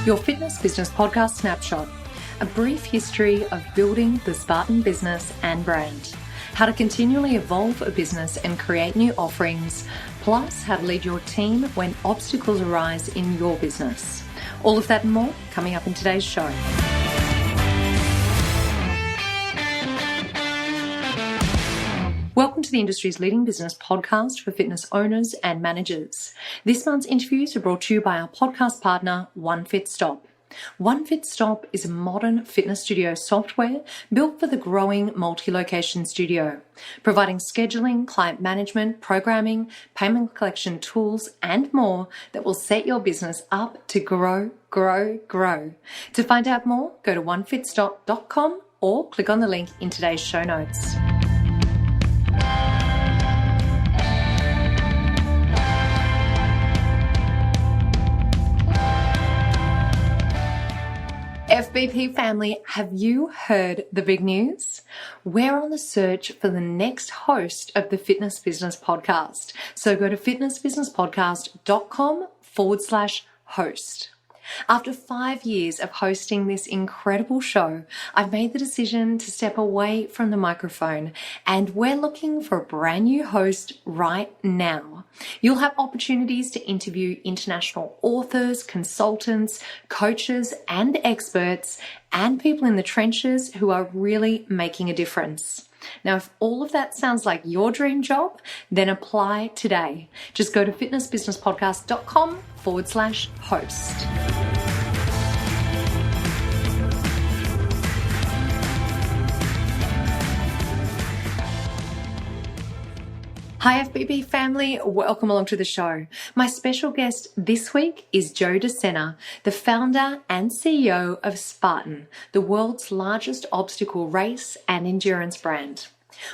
your fitness business podcast snapshot, a brief history of building the Spartan business and brand, how to continually evolve a business and create new offerings, plus how to lead your team when obstacles arise in your business. All of that and more coming up in today's show. Welcome to the industry's leading business podcast for fitness owners and managers. This month's interviews are brought to you by our podcast partner, OneFitStop. OneFitStop is a modern fitness studio software built for the growing multi-location studio, providing scheduling, client management, programming, payment collection tools, and more that will set your business up to grow. To find out more, go to onefitstop.com or click on the link in today's show notes. FBP family, have you heard the big news? We're on the search for the next host of the Fitness Business Podcast. So go to fitnessbusinesspodcast.com/host. After 5 years of hosting this incredible show, I've made the decision to step away from the microphone, and we're looking for a brand new host right now. You'll have opportunities to interview international authors, consultants, coaches, and experts, and people in the trenches who are really making a difference. Now, if all of that sounds like your dream job, then apply today. Just go to fitnessbusinesspodcast.com/host. Hi FBB family, welcome along to the show. My special guest this week is Joe Sena, the founder and CEO of Spartan, the world's largest obstacle race and endurance brand.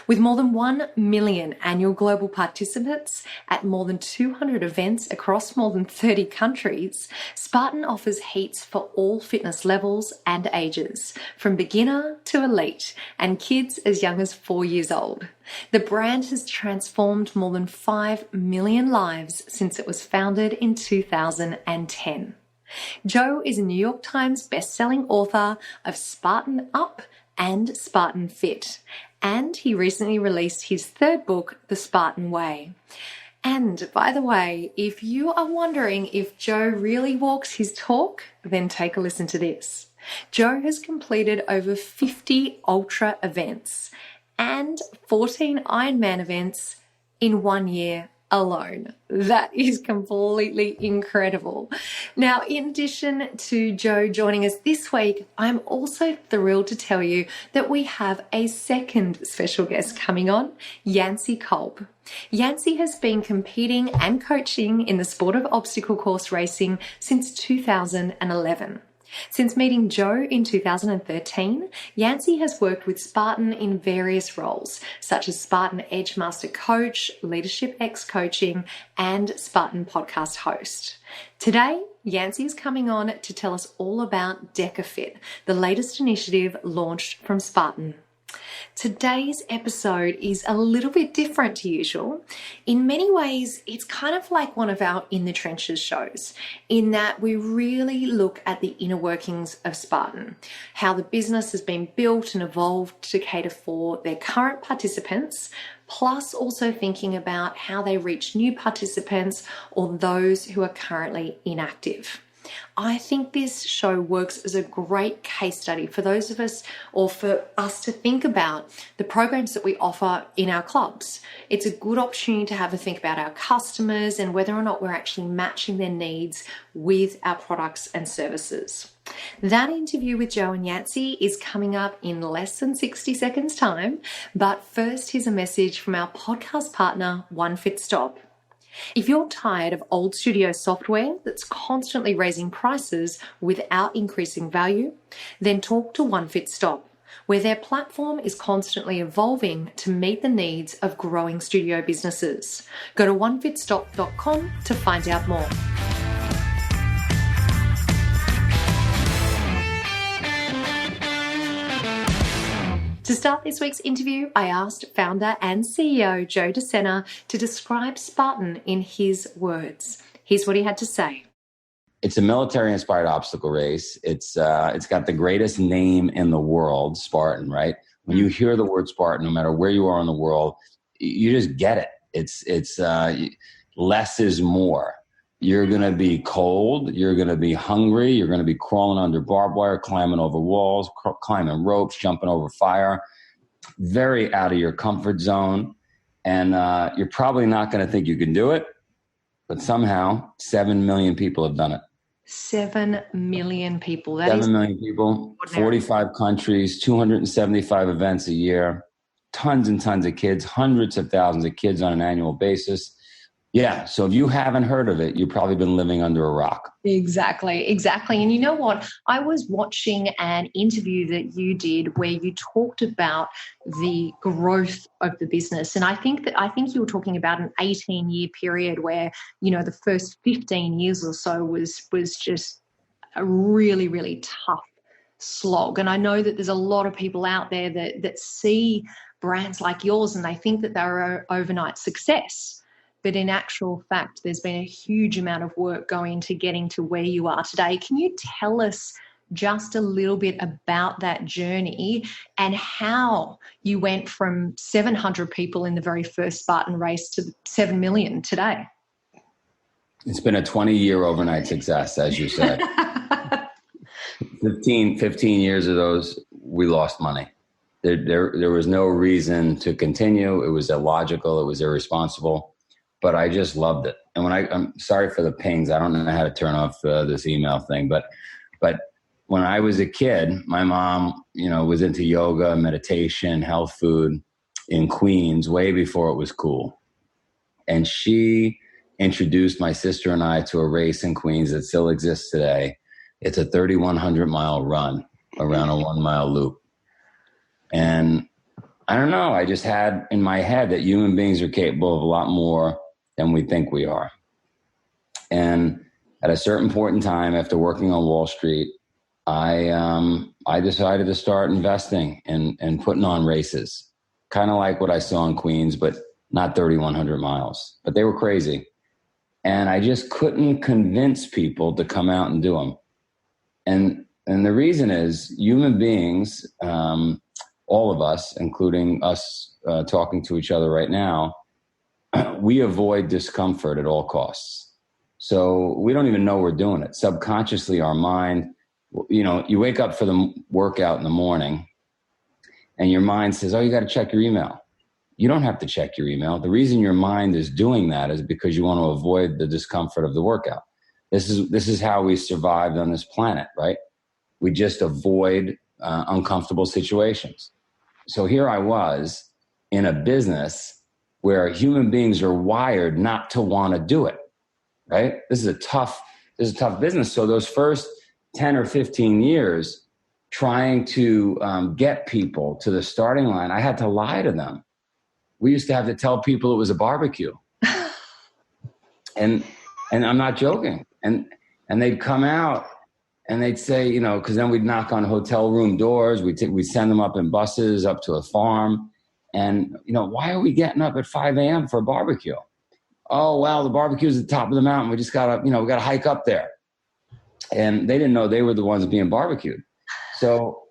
With more than 1 million annual global participants at more than 200 events across more than 30 countries, Spartan offers heats for all fitness levels and ages, from beginner to elite, and kids as young as 4 years old. The brand has transformed more than 5 million lives since it was founded in 2010. Joe is a New York Times bestselling author of Spartan Up and Spartan Fit, and he recently released his third book, The Spartan Way. And by the way, if you are wondering if Joe really walks his talk, then take a listen to this. Joe has completed over 50 ultra events and 14 Ironman events in 1 year alone. That is completely incredible. Now, in addition to Joe joining us this week, I'm also thrilled to tell you that we have a second special guest coming on, Yancey Kolb. Yancey has been competing and coaching in the sport of obstacle course racing since 2011. Since meeting Joe in 2013, Yancey has worked with Spartan in various roles, such as Spartan Edge Master Coach, Leadership X Coaching, and Spartan Podcast Host. Today, Yancey is coming on to tell us all about DecaFit, the latest initiative launched from Spartan. Today's episode is a little bit different to usual. In many ways, it's kind of like one of our In the Trenches shows, in that we really look at the inner workings of Spartan, how the business has been built and evolved to cater for their current participants, plus also thinking about how they reach new participants or those who are currently inactive. I think this show works as a great case study for those of us, or for us to think about the programs that we offer in our clubs. It's a good opportunity to have a think about our customers and whether or not we're actually matching their needs with our products and services. That interview with Joe and Yancey is coming up in less than 60 seconds time, but first here's a message from our podcast partner, OneFitStop. If you're tired of old studio software that's constantly raising prices without increasing value, then talk to OneFitStop, where their platform is constantly evolving to meet the needs of growing studio businesses. Go to onefitstop.com to find out more. To start this week's interview, I asked founder and CEO Joe Sena to describe Spartan in his words. Here's what he had to say. It's a military-inspired obstacle race. It's got the greatest name in the world, Spartan, right? When you hear the word Spartan, no matter where you are in the world, you just get it. It's less is more. You're going to be cold. You're going to be hungry. You're going to be crawling under barbed wire, climbing over walls, climbing ropes, jumping over fire. Very out of your comfort zone. And you're probably not going to think you can do it. But somehow 7 million people have done it. 7 million people. 7 million people, 45 countries, 275 events a year, tons and tons of kids, hundreds of thousands of kids on an annual basis. Yeah. So if you haven't heard of it, you've probably been living under a rock. Exactly. And you know what? I was watching an interview that you did where you talked about the growth of the business. And I think you were talking about an 18-year period where, the first 15 years or so was just a really, really tough slog. And I know that there's a lot of people out there that see brands like yours and they think that they're an overnight success. But in actual fact, there's been a huge amount of work going into getting to where you are today. Can you tell us just a little bit about that journey and how you went from 700 people in the very first Spartan race to 7 million today? It's been a 20-year overnight success, as you said. 15 years of those, we lost money. There was no reason to continue. It was illogical. It was irresponsible. But I just loved it. And I'm sorry for the pings. I don't know how to turn off this email thing. But when I was a kid, my mom, was into yoga, meditation, health food in Queens way before it was cool. And she introduced my sister and I to a race in Queens that still exists today. It's a 3,100-mile run around a 1-mile loop. And I don't know. I just had in my head that human beings are capable of a lot more than we think we are. And at a certain point in time, after working on Wall Street, I decided to start investing and putting on races, kind of like what I saw in Queens, but not 3,100 miles. But they were crazy. And I just couldn't convince people to come out and do them. And the reason is human beings, all of us, including us talking to each other right now, we avoid discomfort at all costs. So we don't even know we're doing it. Subconsciously, our mind, you wake up for the workout in the morning and your mind says, oh, you got to check your email. You don't have to check your email. The reason your mind is doing that is because you want to avoid the discomfort of the workout. This is how we survived on this planet, right? We just avoid uncomfortable situations. So here I was in a business where human beings are wired not to want to do it, right? This is a tough business. So those first 10 or 15 years trying to get people to the starting line, I had to lie to them. We used to have to tell people it was a barbecue. And I'm not joking. And they'd come out and they'd say, because then we'd knock on hotel room doors. We'd send them up in buses up to a farm. And, why are we getting up at 5 a.m. for a barbecue? Oh, well, the barbecue's at the top of the mountain. We just got to, we got to hike up there. And they didn't know they were the ones being barbecued. So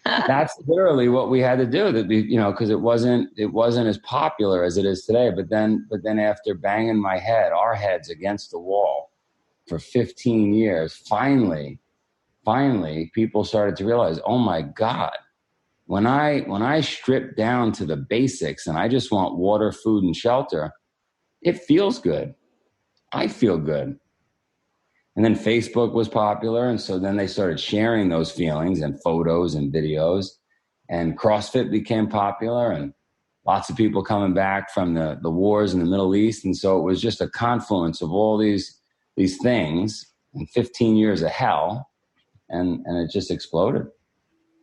that's literally what we had to do, because it wasn't as popular as it is today. But then after banging our heads against the wall for 15 years, finally, people started to realize, oh my God, when I strip down to the basics and I just want water, food, and shelter, it feels good. I feel good. And then Facebook was popular. And so then they started sharing those feelings and photos and videos. And CrossFit became popular and lots of people coming back from the wars in the Middle East. And so it was just a confluence of all these things and 15 years of hell. And it just exploded.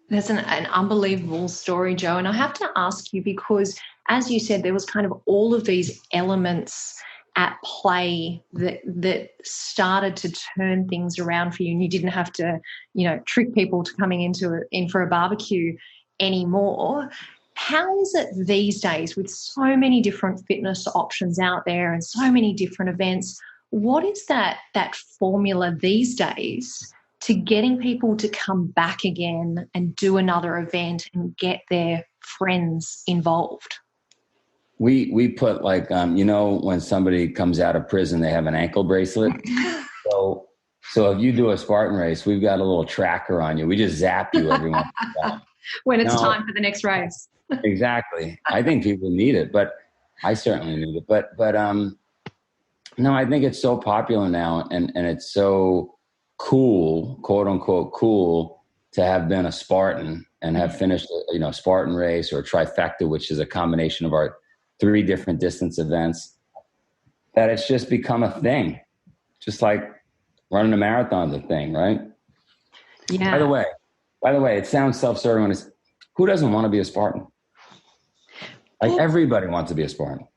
That's an unbelievable story, Joe. And I have to ask you because, as you said, there was kind of all of these elements at play that started to turn things around for you, and you didn't have to, trick people to coming in for a barbecue anymore. How is it these days with so many different fitness options out there and so many different events? what is that formula these days to getting people to come back again and do another event and get their friends involved? We put like, when somebody comes out of prison, they have an ankle bracelet. So if you do a Spartan race, we've got a little tracker on you. We just zap you every once in a while. When it's time for the next race. Exactly. I think people need it, but I certainly need it. But no, I think it's so popular now, and it's so cool, quote unquote cool, to have been a Spartan and have finished a Spartan race or a trifecta, which is a combination of our 3 different distance events, that it's just become a thing. Just like running a marathon's a thing, right? Yeah. By the way, it sounds self-serving when it's, who doesn't want to be a Spartan? Like, everybody wants to be a Spartan.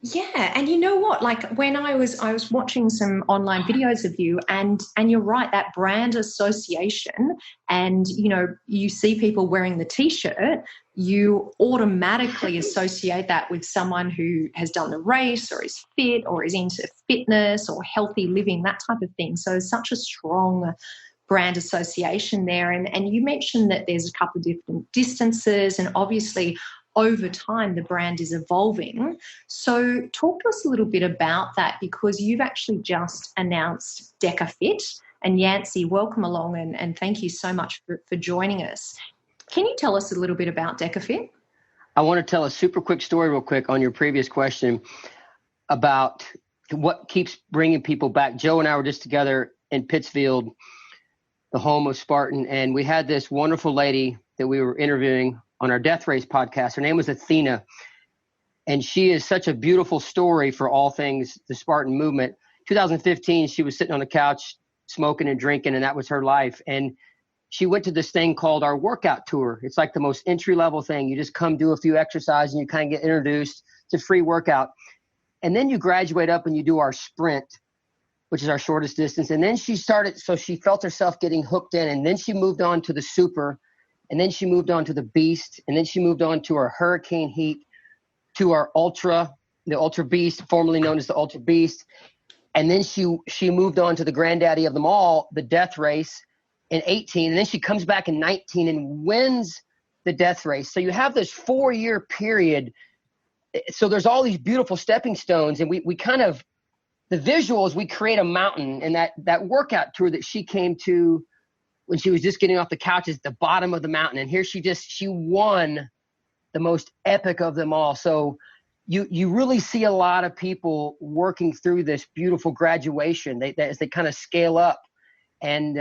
Yeah, and you know what? Like, when I was watching some online videos of you, and you're right, that brand association, and you see people wearing the T-shirt, you automatically associate that with someone who has done the race or is fit or is into fitness or healthy living, that type of thing. So such a strong brand association there. And you mentioned that there's a couple of different distances, and obviously over time the brand is evolving. So talk to us a little bit about that, because you've actually just announced DecaFit. And Yancey, welcome along, and thank you so much for joining us. Can you tell us a little bit about DecaFit? I want to tell a super quick story real quick on your previous question about what keeps bringing people back. Joe and I were just together in Pittsfield, the home of Spartan, and we had this wonderful lady that we were interviewing on our Death Race podcast. Her name was Athena, and she is such a beautiful story for all things the Spartan movement. 2015, she was sitting on the couch smoking and drinking, and that was her life. And she went to this thing called our workout tour. It's like the most entry-level thing. You just come do a few exercises and you kind of get introduced. It's a free workout. And then you graduate up and you do our sprint, which is our shortest distance. And then she felt herself getting hooked in, and then she moved on to the super, and then she moved on to the beast, and then she moved on to our hurricane heat, to our the ultra beast, formerly known as the ultra beast. And then she moved on to the granddaddy of them all, the death race, in 18. And then she comes back in 19 and wins the death race. So you have this 4-year period. So there's all these beautiful stepping stones, and we kind of, the visuals, we create a mountain, and that workout tour that she came to when she was just getting off the couch is the bottom of the mountain. And here she won the most epic of them all. So you really see a lot of people working through this beautiful graduation as they kind of scale up. And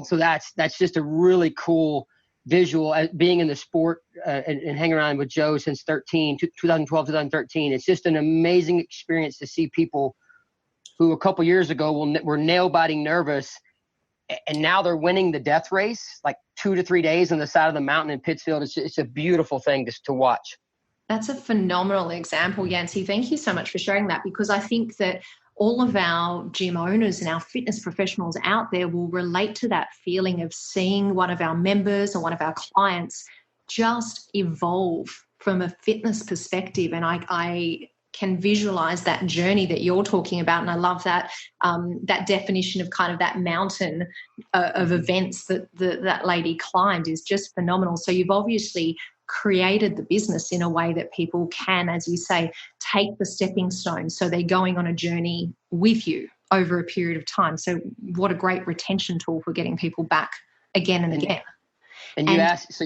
so that's just a really cool visual, being in the sport and hanging around with Joe since 2012, 2013. It's just an amazing experience to see people who a couple years ago were nail-biting nervous, and now they're winning the death race, like 2 to 3 days on the side of the mountain in Pittsfield. It's a beautiful thing to watch. That's a phenomenal example, Yancey. Thank you so much for sharing that, because I think that all of our gym owners and our fitness professionals out there will relate to that feeling of seeing one of our members or one of our clients just evolve from a fitness perspective. And I can visualize that journey that you're talking about. And I love that that definition of kind of that mountain of events that lady climbed is just phenomenal. So you've obviously created the business in a way that people can, as you say, take the stepping stones. So they're going on a journey with you over a period of time. So what a great retention tool for getting people back again and again. And you asked, so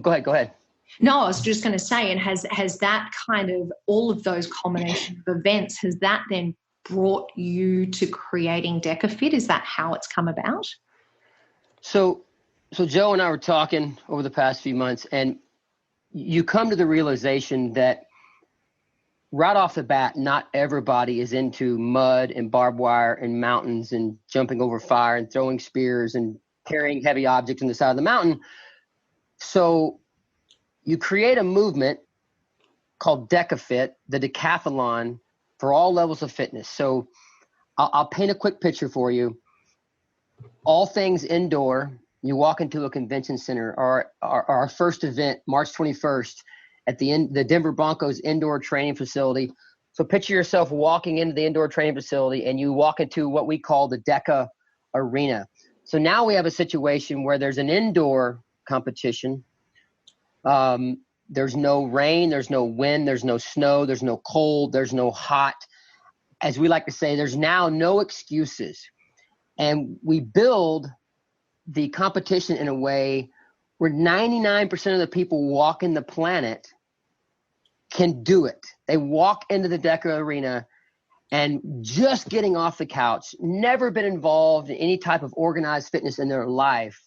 go ahead. No, I was just going to say, and has that kind of, all of those combination of events, has that then brought you to creating DecaFit? Is that how it's come about? So Joe and I were talking over the past few months, and you come to the realization that right off the bat, not everybody is into mud and barbed wire and mountains and jumping over fire and throwing spears and carrying heavy objects on the side of the mountain. So you create a movement called DecaFit, the decathlon, for all levels of fitness. So I'll paint a quick picture for you. All things indoor. You walk into a convention center. Our first event, March 21st, at the Denver Broncos indoor training facility. So picture yourself walking into the indoor training facility and you walk into what we call the DECA arena. So now we have a situation where there's an indoor competition. There's no rain, there's no wind, there's no snow, there's no cold, there's no hot. As we like to say, there's now no excuses. And we build the competition in a way where 99% of the people walking the planet can do it. They walk into the DECA arena and just getting off the couch, never been involved in any type of organized fitness in their life.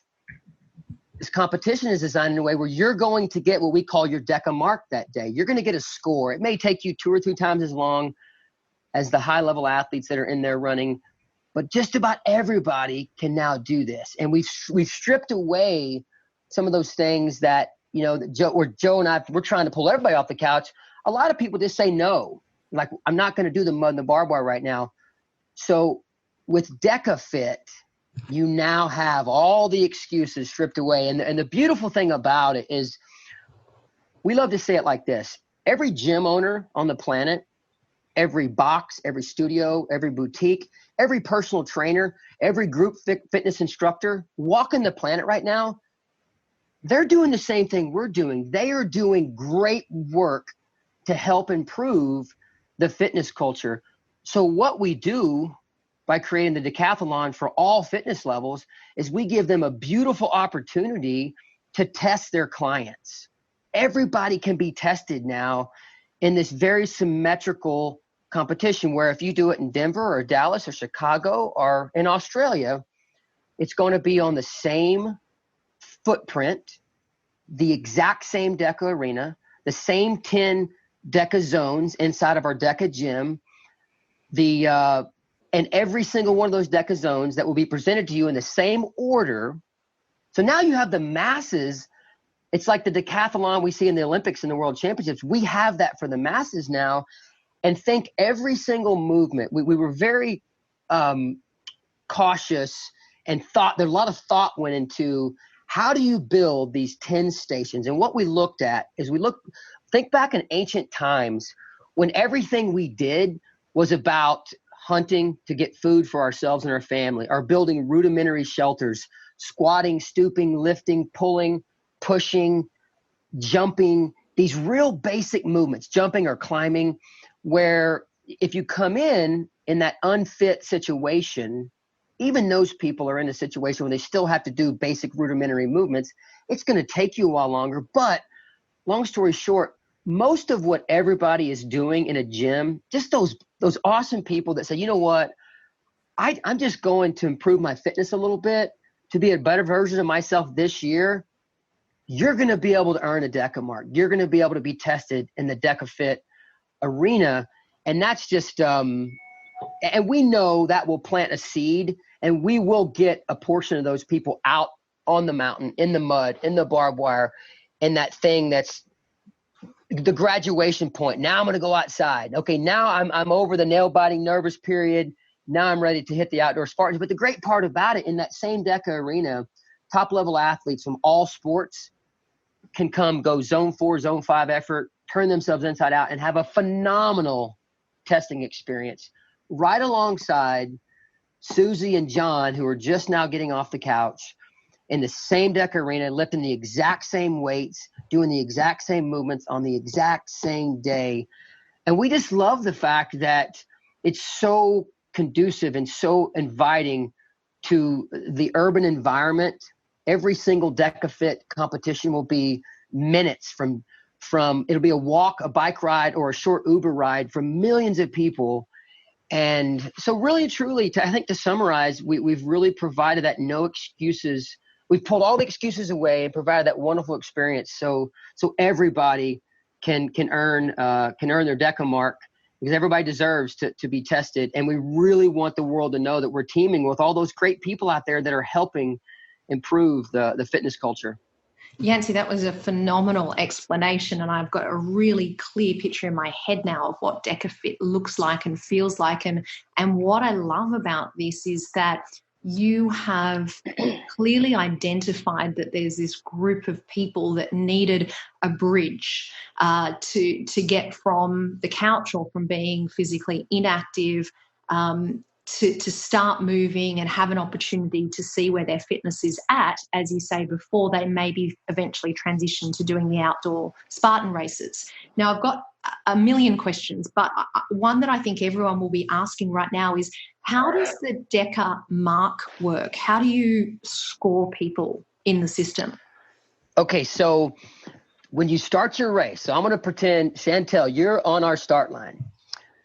This competition is designed in a way where you're going to get what we call your DECA mark that day. You're going to get a score. It may take you 2 or 3 times as long as the high-level athletes that are in there running, but just about everybody can now do this. And we've stripped away some of those things that, Joe and I, we're trying to pull everybody off the couch. A lot of people just say no. Like, I'm not going to do the mud and the barbed wire right now. So with DECA Fit, you now have all the excuses stripped away. And the beautiful thing about it is, we love to say it like this. Every gym owner on the planet, every box, every studio, every boutique, every personal trainer, every group fitness instructor walking the planet right now, they're doing the same thing we're doing. They are doing great work to help improve the fitness culture. So what we do by creating the decathlon for all fitness levels is we give them a beautiful opportunity to test their clients. Everybody can be tested now in this very symmetrical competition, where if you do it in Denver or Dallas or Chicago or in Australia, it's going to be on the same footprint, the exact same DECA arena, the same 10 DECA zones inside of our DECA gym, and every single one of those DECA zones that will be presented to you in the same order. So now you have the masses. It's like the decathlon we see in the Olympics and the World Championships. We have that for the masses now. And think every single movement. We were very cautious and thought, there a lot of thought went into how do you build these 10 stations? And what we looked at is think back in ancient times when everything we did was about hunting to get food for ourselves and our family, or building rudimentary shelters, squatting, stooping, lifting, pulling, pushing, jumping, these real basic movements, jumping or climbing, where if you come in that unfit situation, even those people are in a situation where they still have to do basic rudimentary movements. It's going to take you a while longer. But long story short, most of what everybody is doing in a gym, just those awesome people that say, you know what, I'm just going to improve my fitness a little bit to be a better version of myself this year. You're going to be able to earn a DECA mark. You're going to be able to be tested in the DECA Fit arena. And that's just, and we know that will plant a seed, and we will get a portion of those people out on the mountain, in the mud, in the barbed wire, in that thing that's the graduation point. Now I'm going to go outside. Okay, now I'm over the nail-biting nervous period. Now I'm ready to hit the outdoor Spartans. But the great part about it, in that same DECA arena, top-level athletes from all sports can go zone 4, zone 5 effort, turn themselves inside out, and have a phenomenal testing experience right alongside Susie and John, who are just now getting off the couch in the same DECA arena, lifting the exact same weights, doing the exact same movements on the exact same day. And we just love the fact that it's so conducive and so inviting to the urban environment. Every single DECA Fit competition will be minutes from it'll be a walk, a bike ride, or a short Uber ride from millions of people. And so really and truly, I think to summarize, we've really provided that no excuses. We've pulled all the excuses away and provided that wonderful experience. So everybody can earn their DECA mark, because everybody deserves to be tested. And we really want the world to know that we're teaming with all those great people out there that are helping improve the fitness culture. Yancey, that was a phenomenal explanation, and I've got a really clear picture in my head now of what DECA Fit looks like and feels like. And what I love about this is that you have clearly identified that there's this group of people that needed a bridge to get from the couch or from being physically inactive to start moving and have an opportunity to see where their fitness is at, as you say, before they maybe eventually transition to doing the outdoor Spartan races. Now, I've got a million questions, but one that I think everyone will be asking right now is, how does the DECA mark work? How do you score people in the system? Okay, so when you start your race, so I'm going to pretend, Chantel, you're on our start line.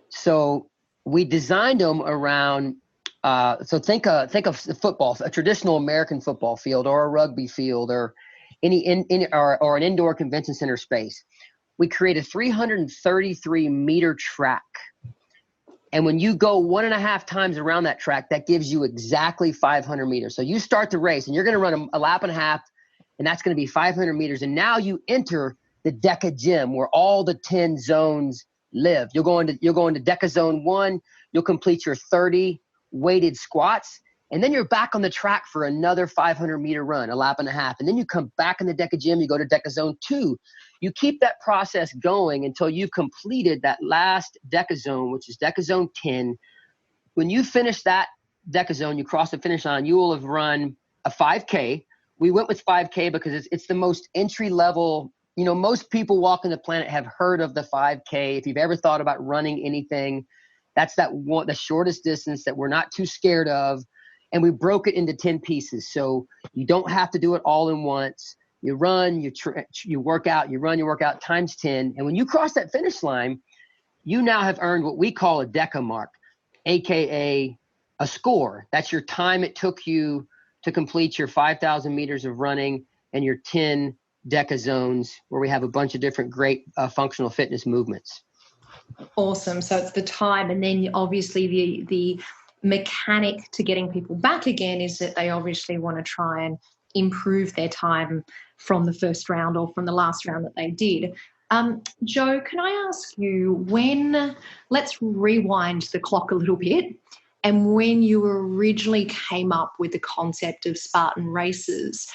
So we designed them around, so think of football, a traditional American football field or a rugby field or or an indoor convention center space. We create a 333-meter track. And when you go 1.5 times around that track, that gives you exactly 500 meters. So you start the race and you're going to run a lap and a half, and that's going to be 500 meters. And now you enter the DECA gym where all the 10 zones live. You'll go into DECA zone 1. You'll complete your 30 weighted squats. And then you're back on the track for another 500-meter run, a lap and a half. And then you come back in the DECA gym. You go to DECA zone 2. You keep that process going until you've completed that last DECA zone, which is DECA zone 10. When you finish that DECA zone, you cross the finish line, you will have run a 5K. We went with 5K because it's the most entry level. You know, most people walking the planet have heard of the 5K. If you've ever thought about running anything, that's the shortest distance that we're not too scared of. And we broke it into 10 pieces. So you don't have to do it all in once. You run, you work out, you run, you work out times 10. And when you cross that finish line, you now have earned what we call a DECA mark, AKA a score. That's your time it took you to complete your 5,000 meters of running and your 10 DECA zones, where we have a bunch of different great functional fitness movements. Awesome. So it's the time, and then obviously the mechanic to getting people back again is that they obviously want to try and improve their time from the first round or from the last round that they did. Joe, can I ask you, let's rewind the clock a little bit, and when you originally came up with the concept of Spartan races,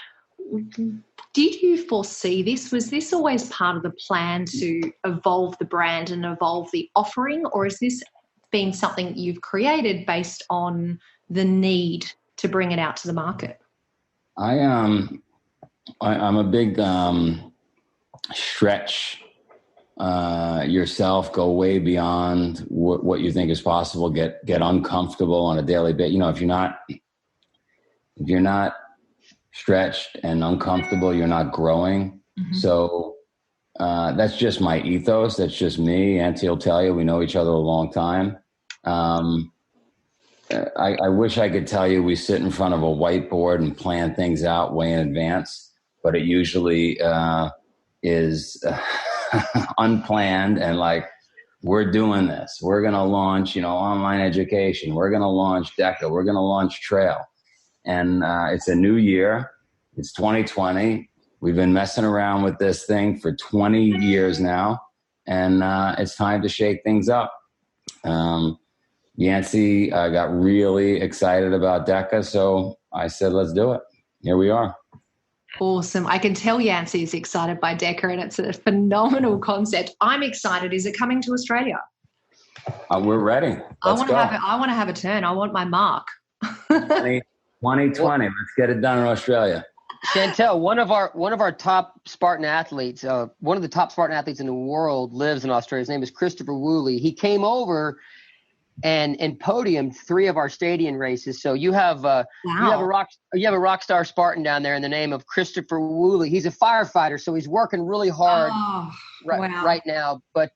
did you foresee this? Was this always part of the plan to evolve the brand and evolve the offering, or is this been something you've created based on the need to bring it out to the market? I'm a big stretch yourself, go way beyond what you think is possible, get uncomfortable on a daily basis. You know, if you're not stretched and uncomfortable, you're not growing. Mm-hmm. So that's just my ethos. That's just me. Auntie will tell you, we know each other a long time. I wish I could tell you we sit in front of a whiteboard and plan things out way in advance, but it usually is unplanned, and like, we're doing this. We're going to launch, online education. We're going to launch DECA. We're going to launch trail. And it's a new year. It's 2020. We've been messing around with this thing for 20 years now, and it's time to shake things up. Yancey got really excited about DECA, so I said, let's do it. Here we are. Awesome. I can tell Yancey is excited by DECA, and it's a phenomenal concept. I'm excited. Is it coming to Australia? We're ready. I want to have a turn. I want my mark. 2020. Let's get it done in Australia. Chantel, one of our top Spartan athletes, one of the top Spartan athletes in the world, lives in Australia. His name is Christopher Woolley. He came over and podiumed 3 of our stadium races. So you have a rock star Spartan down there in the name of Christopher Woolley. He's a firefighter, so he's working really hard right now. But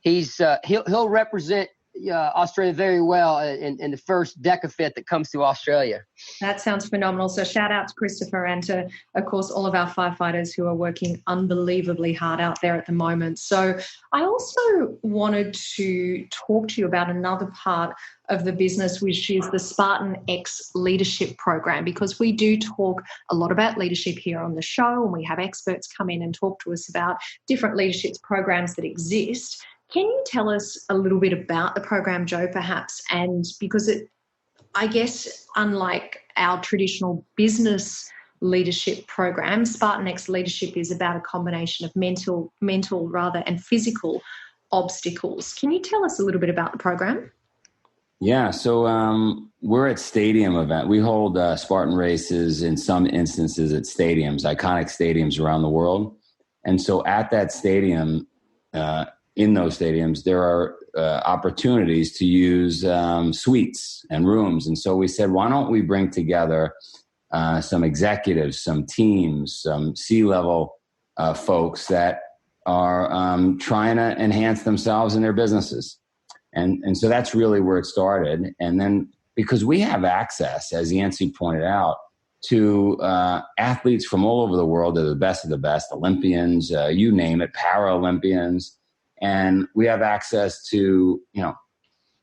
he'll represent Australia very well in the first DECA fit that comes to Australia. That sounds phenomenal. So shout out to Christopher and to, of course, all of our firefighters who are working unbelievably hard out there at the moment. So I also wanted to talk to you about another part of the business, which is the Spartan X Leadership Program, because we do talk a lot about leadership here on the show, and we have experts come in and talk to us about different leadership programs that exist. Can you tell us a little bit about the program, Joe, perhaps? And because I guess unlike our traditional business leadership program, Spartan X leadership is about a combination of mental rather, and physical obstacles. Can you tell us a little bit about the program? Yeah, so we're at stadium event. We hold Spartan races in some instances at stadiums, iconic stadiums around the world. And so at that stadium, in those stadiums, there are opportunities to use suites and rooms. And so we said, why don't we bring together some executives, some teams, some C-level folks that are trying to enhance themselves and their businesses. And so that's really where it started. And then because we have access, as Yancey pointed out, to athletes from all over the world, they're the best of the best, Olympians, you name it, Paralympians. And we have access to,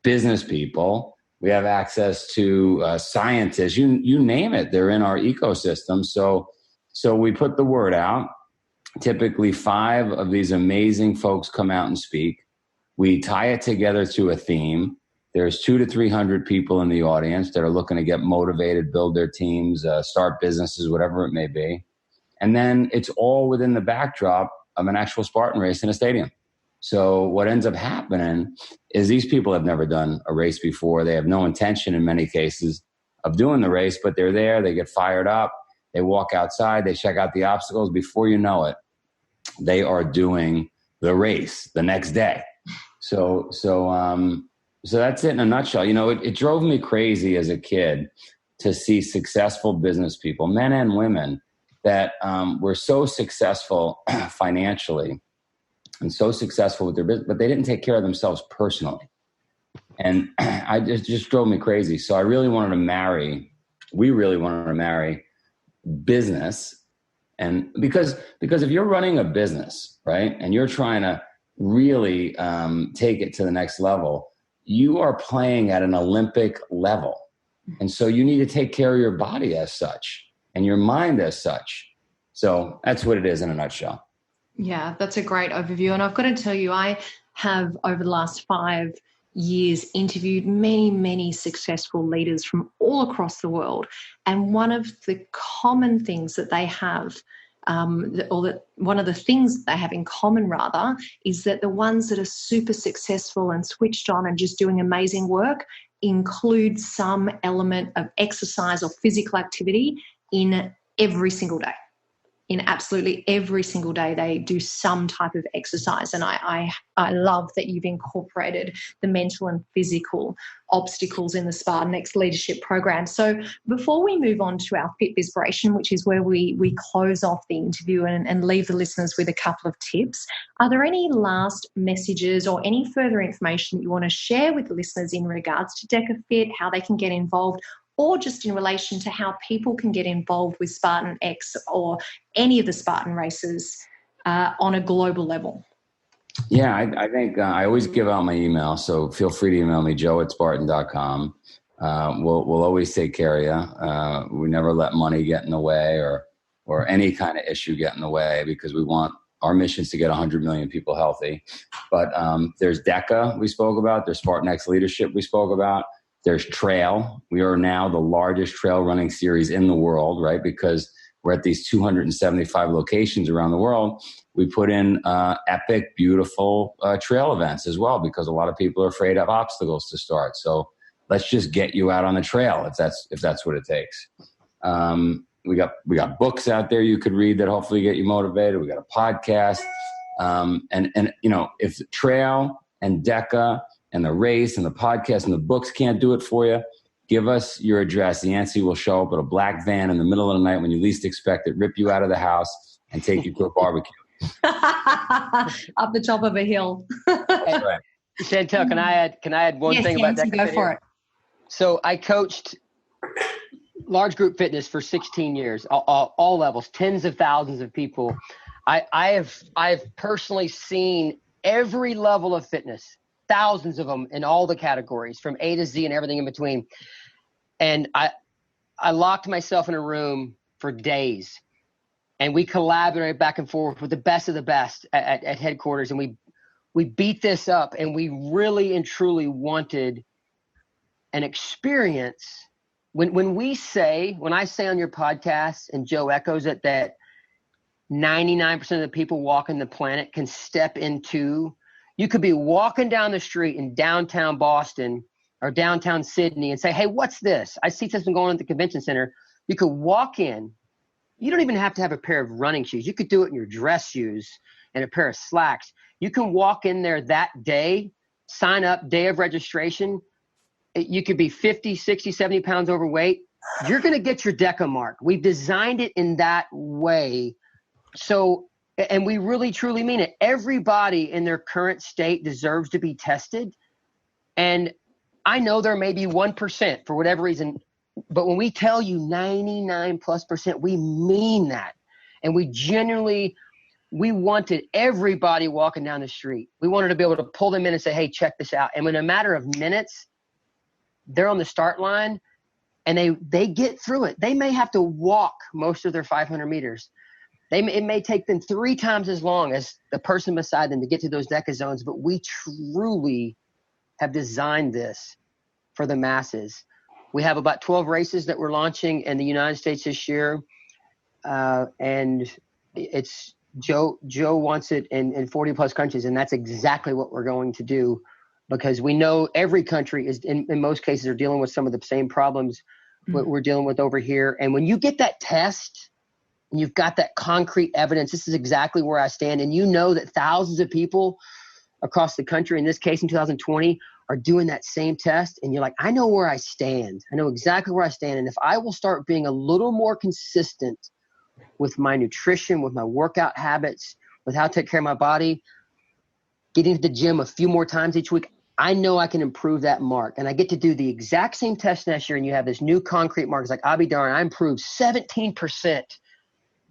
business people. We have access to scientists, you name it, they're in our ecosystem. So we put the word out. Typically 5 of these amazing folks come out and speak. We tie it together to a theme. There's 200 to 300 people in the audience that are looking to get motivated, build their teams, start businesses, whatever it may be. And then it's all within the backdrop of an actual Spartan race in a stadium. So what ends up happening is these people have never done a race before. They have no intention in many cases of doing the race, but they're there. They get fired up. They walk outside. They check out the obstacles. Before you know it, they are doing the race the next day. So that's it in a nutshell. It drove me crazy as a kid to see successful business people, men and women, that were so successful financially and so successful with their business, but they didn't take care of themselves personally. And it just drove me crazy. So we really wanted to marry business. And because if you're running a business, right, and you're trying to really take it to the next level, you are playing at an Olympic level. And so you need to take care of your body as such and your mind as such. So that's what it is in a nutshell. Yeah, that's a great overview. And I've got to tell you, I have over the last 5 years interviewed many, many successful leaders from all across the world. And one of the common things that they have, one of the things that they have in common rather, is that the ones that are super successful and switched on and just doing amazing work include some element of exercise or physical activity in every single day. In absolutely every single day, they do some type of exercise. And I love that you've incorporated the mental and physical obstacles in the Spartan X leadership program. So before we move on to our Fit Bizpiration, which is where we close off the interview and leave the listeners with a couple of tips, are there any last messages or any further information that you want to share with the listeners in regards to DecaFit, how they can get involved, or just in relation to how people can get involved with Spartan X or any of the Spartan races on a global level? Yeah, I think I always give out my email, so feel free to email me, joe@spartan.com. We'll always take care of you. We never let money get in the way or any kind of issue get in the way, because we want our mission is to get 100 million people healthy. But there's DECA we spoke about. There's Spartan X Leadership we spoke about. There's trail. We are now the largest trail running series in the world, right? Because we're at these 275 locations around the world. We put in epic, beautiful trail events as well, because a lot of people are afraid of obstacles to start. So let's just get you out on the trail if that's what it takes. We got books out there you could read that hopefully get you motivated. We got a podcast, and if trail and DECA and the race and the podcast and the books can't do it for you, give us your address. Yancey will show up with a black van in the middle of the night when you least expect it, rip you out of the house, and take you to a barbecue. Up the top of a hill. Right. Chantel, can I add one thing about that? Go for it. So I coached large group fitness for 16 years, all levels, tens of thousands of people. I've personally seen every level of fitness, thousands of them in all the categories from A to Z and everything in between. And I locked myself in a room for days, and we collaborated back and forth with the best of the best at headquarters. And we beat this up, and we really and truly wanted an experience. When I say on your podcast, and Joe echoes it, that 99% of the people walking the planet can step into, you could be walking down the street in downtown Boston or downtown Sydney and say, hey, what's this? I see something going on at the convention center. You could walk in. You don't even have to have a pair of running shoes. You could do it in your dress shoes and a pair of slacks. You can walk in there that day, sign up, day of registration. You could be 50, 60, 70 pounds overweight. You're going to get your DECA mark. We've designed it in that way. So, and we really, truly mean it. Everybody in their current state deserves to be tested. And I know there may be 1% for whatever reason, but when we tell you 99+%, we mean that. And we genuinely, we wanted everybody walking down the street. We wanted to be able to pull them in and say, hey, check this out. And in a matter of minutes, they're on the start line and they get through it. They may have to walk most of their 500 meters. It may take them 3 times as long as the person beside them to get to those DECA zones, but we truly have designed this for the masses. We have about 12 races that we're launching in the United States this year. And it's Joe wants it in 40 plus countries. And that's exactly what we're going to do, because we know every country is in most cases are dealing with some of the same problems we're dealing with over here. And when you get that test and you've got that concrete evidence, this is exactly where I stand. And you know that thousands of people across the country, in this case in 2020, are doing that same test. And you're like, I know where I stand. I know exactly where I stand. And if I will start being a little more consistent with my nutrition, with my workout habits, with how to take care of my body, getting to the gym a few more times each week, I know I can improve that mark. And I get to do the exact same test next year. And you have this new concrete mark. It's like, I'll be darned, I improved 17%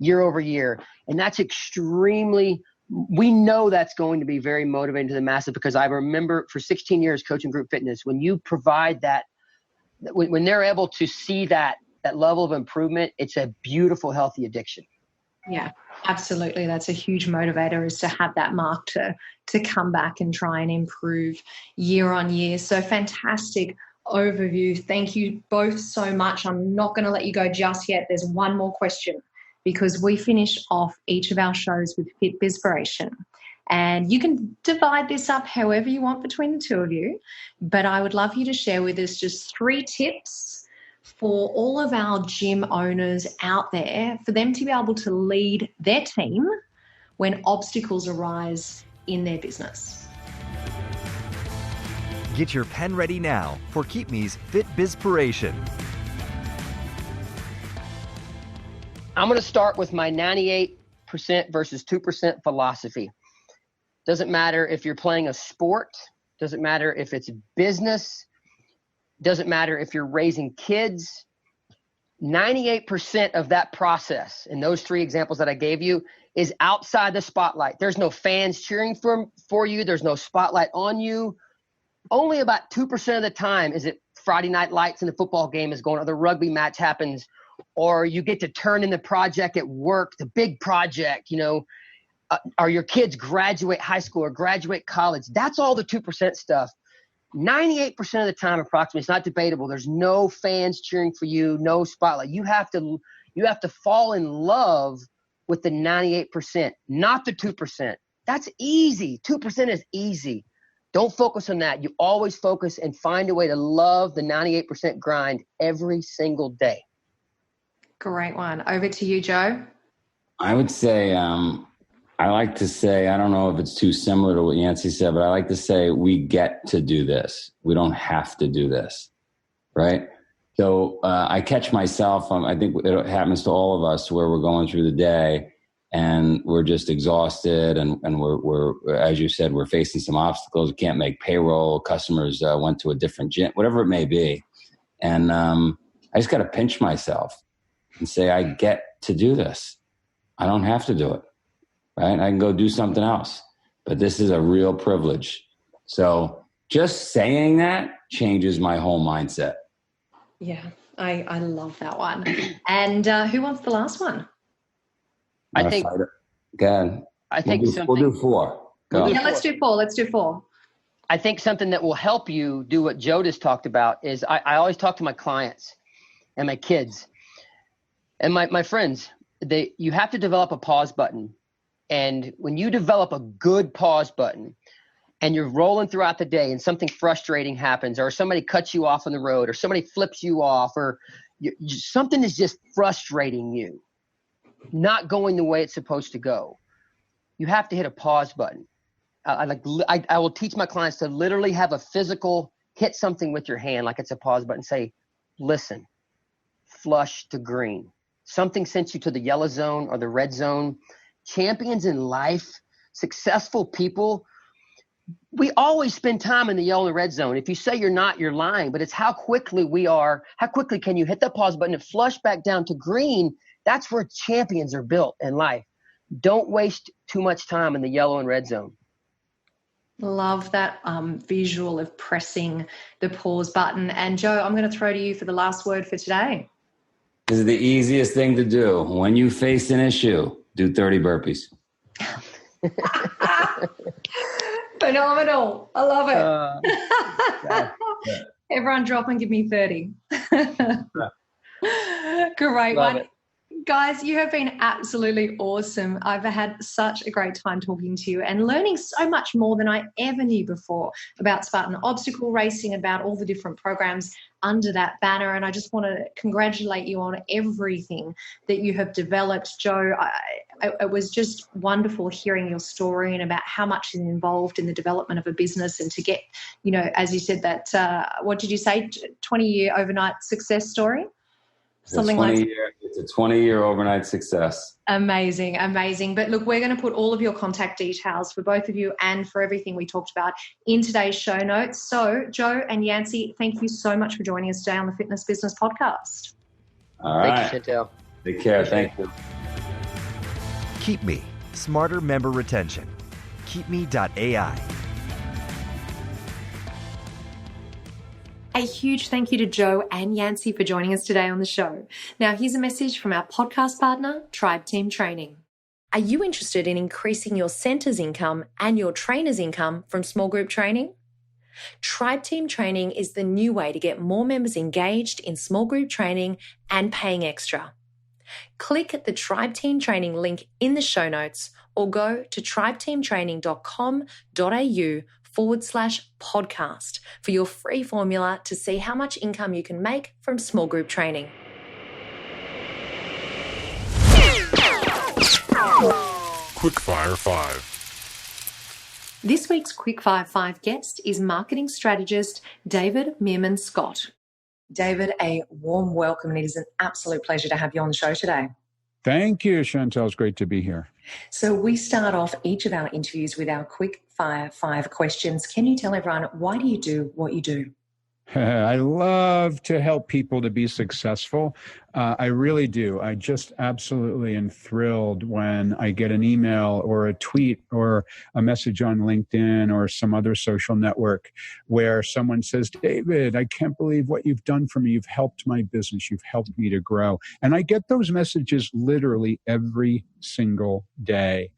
year over year. And that's extremely, we know that's going to be very motivating to the masses, because I remember for 16 years coaching group fitness, when you provide that, when they're able to see that level of improvement, it's a beautiful, healthy addiction. Yeah, absolutely. That's a huge motivator, is to have that mark to come back and try and improve year on year. So fantastic overview. Thank you both so much. I'm not going to let you go just yet. There's one more question, because we finish off each of our shows with Fit Bizpiration. And you can divide this up however you want between the two of you. But I would love you to share with us just 3 tips for all of our gym owners out there, for them to be able to lead their team when obstacles arise in their business. Get your pen ready now for Keep Me's Fit Bizpiration. I'm going to start with my 98% versus 2% philosophy. Doesn't matter if you're playing a sport, doesn't matter if it's business, doesn't matter if you're raising kids. 98% of that process in those 3 examples that I gave you is outside the spotlight. There's no fans cheering for you. There's no spotlight on you. Only about 2% of the time is it Friday night lights and the football game is going on, or the rugby match happens, or you get to turn in the project at work, the big project, or your kids graduate high school or graduate college. That's all the 2% stuff. 98% of the time, approximately, it's not debatable. There's no fans cheering for you, no spotlight. You have to fall in love with the 98%, not the 2%. That's easy. 2% is easy. Don't focus on that. You always focus and find a way to love the 98% grind every single day. Great one. Over to you, Joe. I would say, I like to say, I don't know if it's too similar to what Yancey said, but I like to say we get to do this. We don't have to do this, right? So I catch myself, I think it happens to all of us, where we're going through the day and we're just exhausted and we're, as you said, we're facing some obstacles. We can't make payroll. Customers went to a different gym, whatever it may be. And I just got to pinch myself and say, I get to do this. I don't have to do it. Right? I can go do something else, but this is a real privilege. So just saying that changes my whole mindset. Yeah, I love that one. And who wants the last one? I think we'll do 4. Go. Yeah, let's do 4. I think something that will help you do what Joe just talked about is I always talk to my clients and my kids and my friends. You have to develop a pause button. And when you develop a good pause button and you're rolling throughout the day and something frustrating happens, or somebody cuts you off on the road, or somebody flips you off, or something is just frustrating you, not going the way it's supposed to go, you have to hit a pause button. I will teach my clients to literally have a physical hit something with your hand like it's a pause button. Say, listen, flush to green. Something sent you to the yellow zone or the red zone. Champions in life, successful people, we always spend time in the yellow and red zone. If you say you're not, you're lying. But it's how quickly how quickly can you hit the pause button and flush back down to green? That's where champions are built in life. Don't waste too much time in the yellow and red zone. Love that visual of pressing the pause button. And Joe, I'm going to throw to you for the last word for today. This is the easiest thing to do. When you face an issue, do 30 burpees. Phenomenal. I love it. Everyone drop and give me 30. Great Love one. it. Guys, you have been absolutely awesome. I've had such a great time talking to you and learning so much more than I ever knew before about Spartan obstacle racing, about all the different programs under that banner. And I just want to congratulate you on everything that you have developed, Joe. It was just wonderful hearing your story and about how much is involved in the development of a business, and to get, as you said, that, what did you say, 20-year overnight success story? Something like that. It's a 20-year overnight success. Amazing, amazing. But look, we're going to put all of your contact details for both of you and for everything we talked about in today's show notes. So, Joe and Yancey, thank you so much for joining us today on the Fitness Business Podcast. All right. Thank you, Chantel. Take care. Thank you. Keep Me, smarter member retention. KeepMe.ai. A huge thank you to Joe and Yancey for joining us today on the show. Now, here's a message from our podcast partner, Tribe Team Training. Are you interested in increasing your center's income and your trainer's income from small group training? Tribe Team Training is the new way to get more members engaged in small group training and paying extra. Click the Tribe Team Training link in the show notes or go to tribeteamtraining.com.au/podcast for your free formula to see how much income you can make from small group training. Quickfire 5. This week's Quickfire 5 guest is marketing strategist David Meerman Scott. David, a warm welcome, and it is an absolute pleasure to have you on the show today. Thank you, Chantel. It's great to be here. So we start off each of our interviews with our Quickfire 5 questions. Can you tell everyone, why do you do what you do? I love to help people to be successful. I really do. I just absolutely am thrilled when I get an email or a tweet or a message on LinkedIn or some other social network where someone says, David, I can't believe what you've done for me. You've helped my business. You've helped me to grow. And I get those messages literally every single day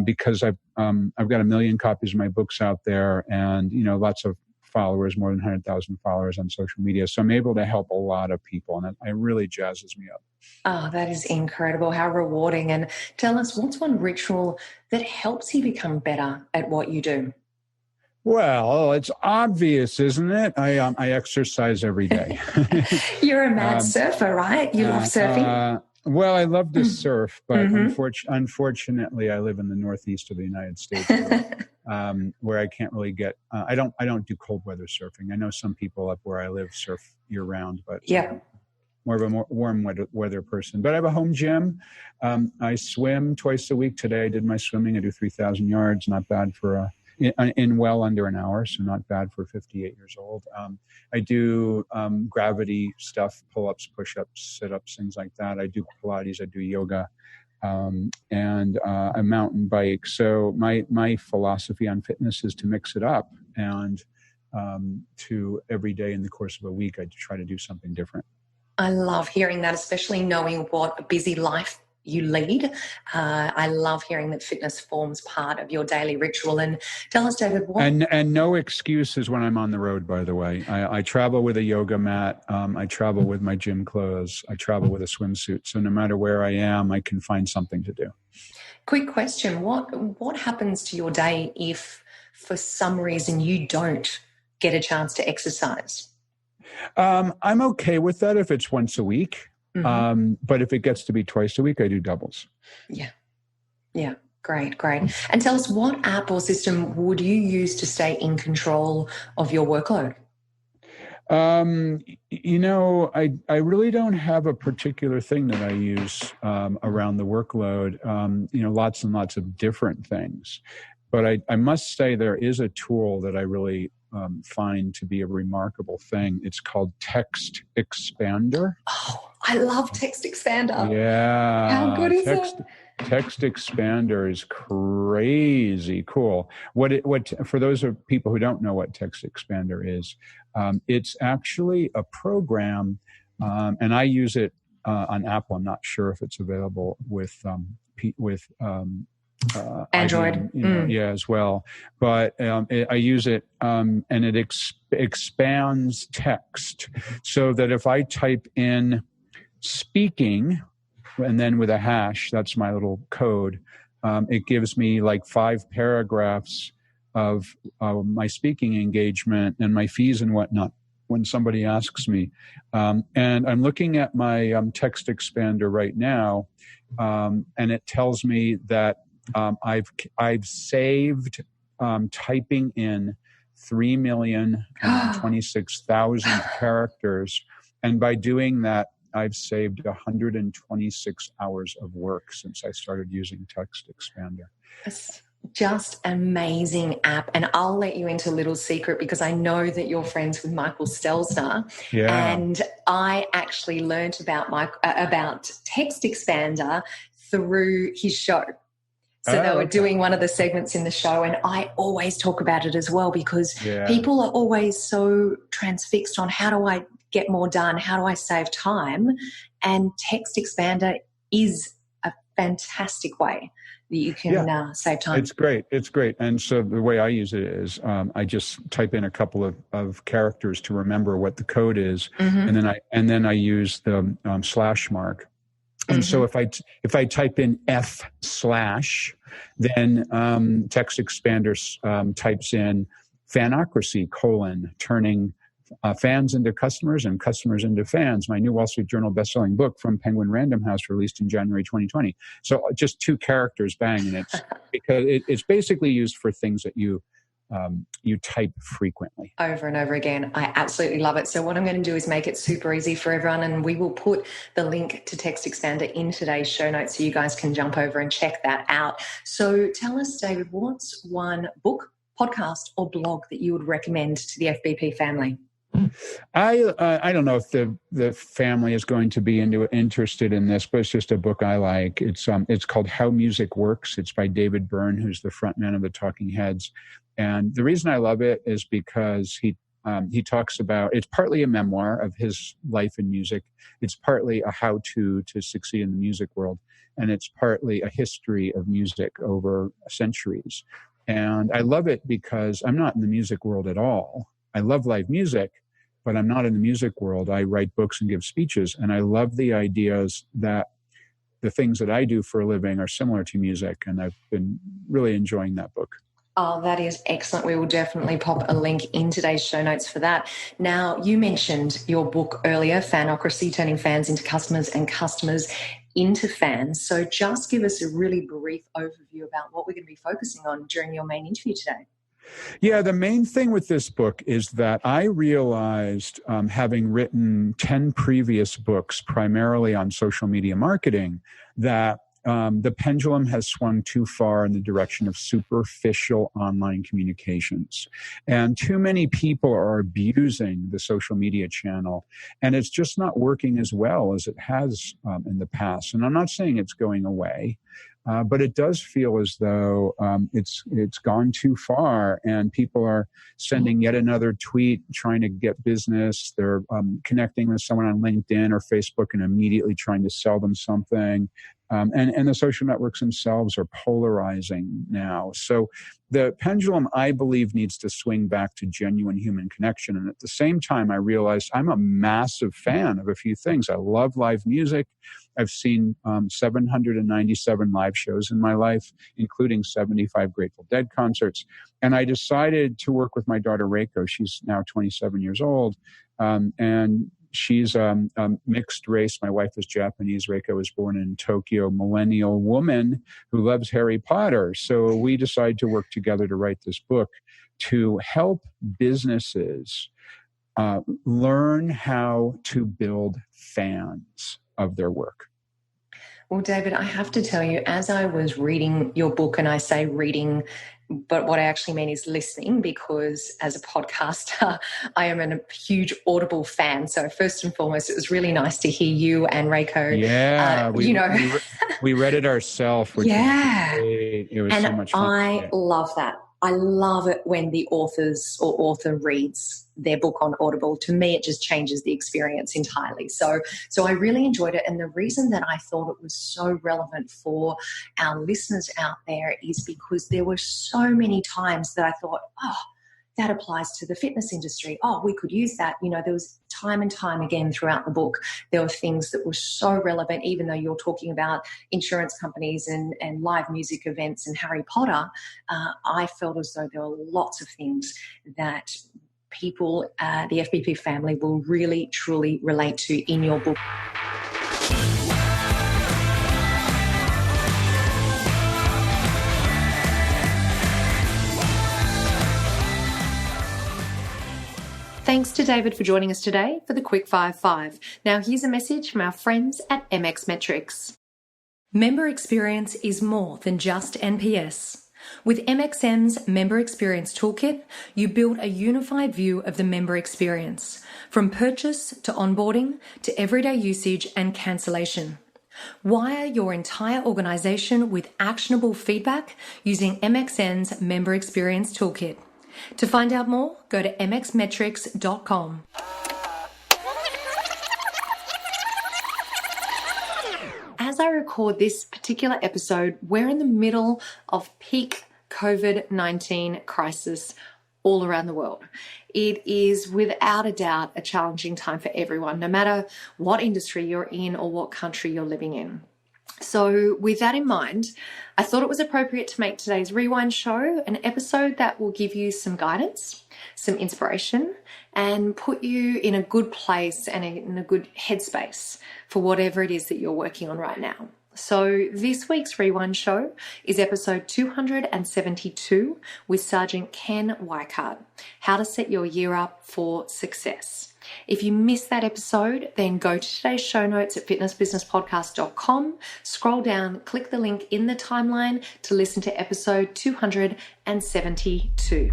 because I've got 1 million copies of my books out there, and lots of followers, more than 100,000 followers on social media. So I'm able to help a lot of people, and it really jazzes me up. Oh, that is incredible. How rewarding. And tell us, what's one ritual that helps you become better at what you do? Well, it's obvious, isn't it? I exercise every day. You're a mad surfer, right? You love surfing? Well, I love to surf, but unfortunately, I live in the Northeast of the United States, where I can't really get. I don't do cold weather surfing. I know some people up where I live surf year round, but more of a warm weather person. But I have a home gym. I swim twice a week. Today I did my swimming. I do 3,000 yards. Not bad for in well under an hour, so not bad for 58 years old. I do gravity stuff, pull-ups, push-ups, sit-ups, things like that. I do Pilates, I do yoga, and I mountain bike. So my philosophy on fitness is to mix it up, and to every day in the course of a week, I try to do something different. I love hearing that, especially knowing what a busy life you lead. I love hearing that fitness forms part of your daily ritual. And tell us, David, what... And no excuses when I'm on the road, by the way. I travel with a yoga mat. I travel with my gym clothes. I travel with a swimsuit. So no matter where I am, I can find something to do. Quick question. What happens to your day if for some reason you don't get a chance to exercise? I'm okay with that if it's once a week. Mm-hmm. But if it gets to be twice a week, I do doubles. Yeah. Great. And tell us, what app or system would you use to stay in control of your workload? I really don't have a particular thing that I use around the workload. Lots and lots of different things. But I must say there is a tool that I really find to be a remarkable thing. It's called Text Expander. Oh, I love Text Expander. Yeah. How good is it? Text Expander is crazy cool. What for those of people who don't know what Text Expander is, it's actually a program, and I use it on Apple. I'm not sure if it's available with Android, IBM, as well. But I use it, and it expands text so that if I type in speaking, and then with a hash, that's my little code, it gives me like 5 paragraphs of my speaking engagement and my fees and whatnot when somebody asks me. And I'm looking at my Text Expander right now, and it tells me that I've saved typing in 3,026,000 characters, and by doing that, I've saved 126 hours of work since I started using Text Expander. It's just an amazing app. And I'll let you into a little secret because I know that you're friends with Michael Stelzner. Yeah. And I actually learned about Text Expander through his show. So they were doing one of the segments in the show, and I always talk about it as well because people are always so transfixed on how do I get more done, how do I save time, and Text Expander is a fantastic way that you can save time. It's great. And so the way I use it is I just type in a couple of characters to remember what the code is, and then I use the slash mark. And so if I type in /, then Text Expander types in fanocracy : turning fans into customers and customers into fans. My new Wall Street Journal bestselling book from Penguin Random House, released in January 2020. So just 2 characters, bang, and it's because it's basically used for things that you type frequently. Over and over again. I absolutely love it. So what I'm going to do is make it super easy for everyone, and we will put the link to Text Expander in today's show notes so you guys can jump over and check that out. So tell us, David, what's one book, podcast, or blog that you would recommend to the FBP family? I don't know if the family is going to be interested in this, but it's just a book I like. It's called How Music Works. It's by David Byrne, who's the frontman of the Talking Heads. And the reason I love it is because he talks about, it's partly a memoir of his life in music. It's partly a how-to succeed in the music world. And it's partly a history of music over centuries. And I love it because I'm not in the music world at all. I love live music, but I'm not in the music world. I write books and give speeches. And I love the ideas that the things that I do for a living are similar to music. And I've been really enjoying that book. Oh, that is excellent. We will definitely pop a link in today's show notes for that. Now, you mentioned your book earlier, Fanocracy: Turning Fans into Customers and Customers into Fans. So just give us a really brief overview about what we're going to be focusing on during your main interview today. Yeah, the main thing with this book is that I realized, having written 10 previous books, primarily on social media marketing, that the pendulum has swung too far in the direction of superficial online communications. And too many people are abusing the social media channel, and it's just not working as well as it has in the past. And I'm not saying it's going away, but it does feel as though it's gone too far, and people are sending yet another tweet trying to get business. They're connecting with someone on LinkedIn or Facebook and immediately trying to sell them something. And the social networks themselves are polarizing now. So the pendulum, I believe, needs to swing back to genuine human connection. And at the same time, I realized I'm a massive fan of a few things. I love live music. I've seen 797 live shows in my life, including 75 Grateful Dead concerts. And I decided to work with my daughter, Reiko. She's now 27 years old. And she's mixed race. My wife is Japanese. Reiko was born in Tokyo, millennial woman who loves Harry Potter. So we decided to work together to write this book to help businesses learn how to build fans of their work. Well, David, I have to tell you, as I was reading your book, and I say reading, but what I actually mean is listening, because as a podcaster, I am a huge Audible fan. So first and foremost, it was really nice to hear you and Reiko. Yeah, we read it ourselves. Which was great. It was so much fun. I love that. I love it when the author reads their book on Audible. To me, it just changes the experience entirely. So I really enjoyed it. And the reason that I thought it was so relevant for our listeners out there is because there were so many times that I thought, oh, that applies to the fitness industry. Oh, we could use that. You know, there was time and time again throughout the book, there were things that were so relevant, even though you're talking about insurance companies and live music events and Harry Potter. I felt as though there were lots of things that people, the FBP family, will really, truly relate to in your book. Thanks to David for joining us today for the Quickfire 5. Now here's a message from our friends at MX Metrics. Member experience is more than just NPS. With MXM's Member Experience Toolkit, you build a unified view of the member experience, from purchase to onboarding to everyday usage and cancellation. Wire your entire organization with actionable feedback using MXN's Member Experience Toolkit. To find out more, go to mxmetrics.com. As I record this particular episode, we're in the middle of peak COVID-19 crisis all around the world. It is without a doubt a challenging time for everyone, no matter what industry you're in or what country you're living in. So with that in mind, I thought it was appropriate to make today's Rewind show an episode that will give you some guidance, some inspiration, and put you in a good place and in a good headspace for whatever it is that you're working on right now. So this week's Rewind show is episode 272 with Sergeant Ken Weikart, How to Set Your Year Up for Success. If you missed that episode, then go to today's show notes at fitnessbusinesspodcast.com, scroll down, click the link in the timeline to listen to episode 272.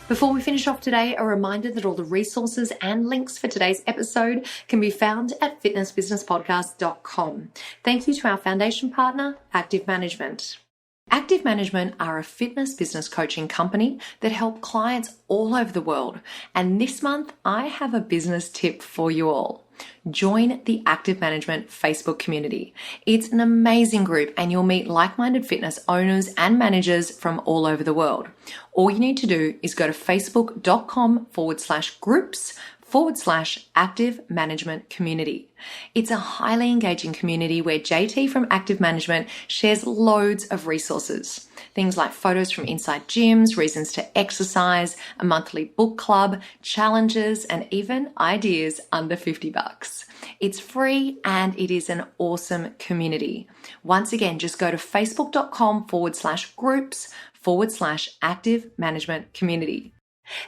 Before we finish off today, a reminder that all the resources and links for today's episode can be found at fitnessbusinesspodcast.com. Thank you to our foundation partner, Active Management. Active Management are a fitness business coaching company that help clients all over the world. And this month, I have a business tip for you all. Join the Active Management Facebook community. It's an amazing group and you'll meet like-minded fitness owners and managers from all over the world. All you need to do is go to facebook.com/groups/Active Management Community. It's a highly engaging community where JT from Active Management shares loads of resources. Things like photos from inside gyms, reasons to exercise, a monthly book club, challenges, and even ideas under $50. It's free and it is an awesome community. Once again, just go to facebook.com/groups/Active Management Community.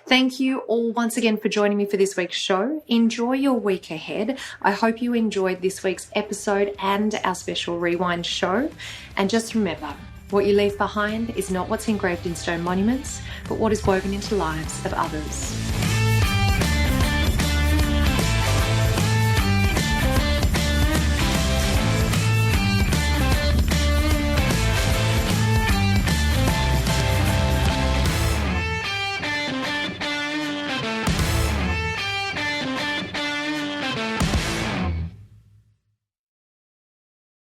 Thank you all once again for joining me for this week's show. Enjoy your week ahead. I hope you enjoyed this week's episode and our special Rewind show. And just remember, what you leave behind is not what's engraved in stone monuments, but what is woven into lives of others.